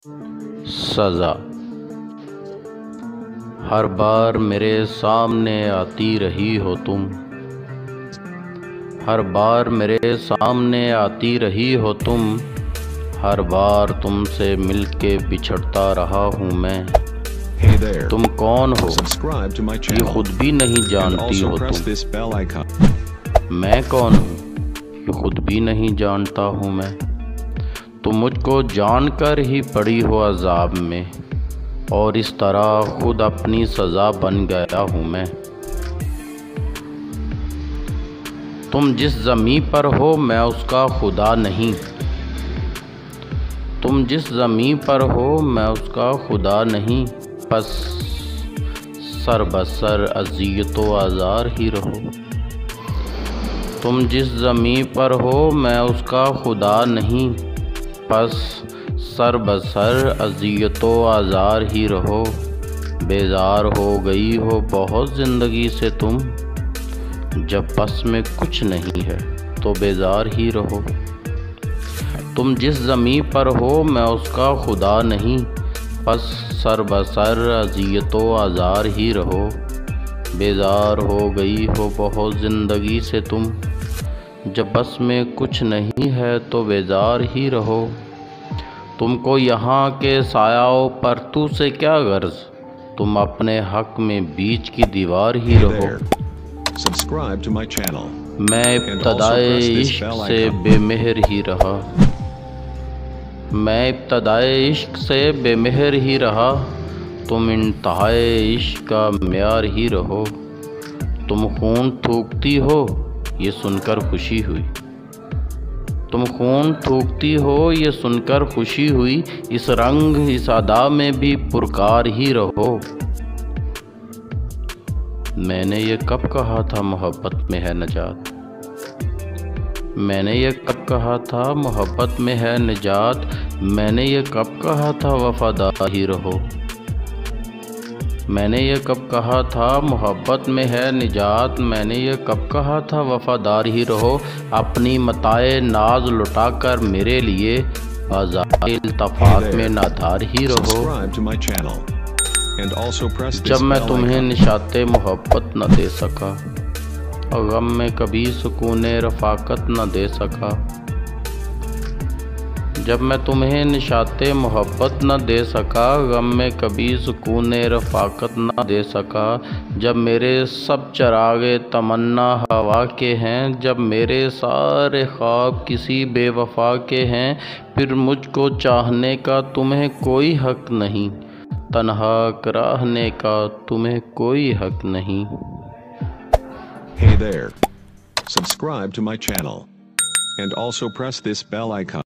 سزا ہر بار میرے سامنے آتی رہی ہو تم، ہر بار میرے سامنے آتی رہی ہو تم، ہر بار تم سے مل کے بچھڑتا رہا ہوں میں۔ تم کون ہو یہ خود بھی نہیں جانتی ہو تم، میں کون ہوں یہ خود بھی نہیں جانتا ہوں میں۔ تم مجھ کو جان کر ہی پڑی ہو عذاب میں، اور اس طرح خود اپنی سزا بن گیا ہوں میں۔ تم جس زمیں پر ہو میں اس کا خدا نہیں، تم جس زمیں پر ہو میں اس کا خدا نہیں، پس سر بسر اذیت و آزار ہی رہو۔ تم جس زمیں پر ہو میں اس کا خدا نہیں، پس سر بسر اذیت و آزار ہی رہو۔ بیزار ہو گئی ہو بہت زندگی سے تم، جب بس میں کچھ نہیں ہے تو بیزار ہی رہو۔ تم جس زمیں پر ہو میں اس کا خدا نہیں، پس سر بسر اذیت و آزار ہی رہو۔ بیزار ہو گئی ہو بہت زندگی سے تم، جب بس میں کچھ نہیں ہے تو بیزار ہی رہو۔ تم کو یہاں کے سایہ و پرتو سے کیا غرض، تم اپنے حق میں بیچ کی دیوار ہی رہو۔ میں ابتدائے عشق سے بے مہر ہی رہا، میں ابتدائے عشق سے بے مہر ہی رہا، تم انتہائے عشق کا معیار ہی رہو۔ تم خون تھوکتی ہو یہ سن کر خوشی ہوئی، تم خون تھوکتی ہو یہ سن کر خوشی ہوئی، اس رنگ اس ادا میں بھی پرکار ہی رہو۔ میں نے یہ کب کہا تھا محبت میں ہے نجات، میں نے یہ کب کہا تھا محبت میں ہے نجات، میں نے یہ کب کہا تھا وفادار ہی رہو۔ میں نے یہ کب کہا تھا محبت میں ہے نجات، میں نے یہ کب کہا تھا وفادار ہی رہو۔ اپنی متاع ناز لٹا کر میرے لیے بازار التفات میں نادار ہی رہو۔ جب میں تمہیں نشاط محبت نہ دے سکا، غم میں کبھی سکون رفاقت نہ دے سکا، جب میں تمہیں نشاط محبت نہ دے سکا، غم میں کبھی سکون رفاقت نہ دے سکا، جب میرے سب چراغ تمنا ہوا کے ہیں، جب میرے سارے خواب کسی بے وفا کے ہیں، پھر مجھ کو چاہنے کا تمہیں کوئی حق نہیں، تنہا رہنے کا تمہیں کوئی حق نہیں۔ Hey there. Subscribe to my channel and also press this bell icon.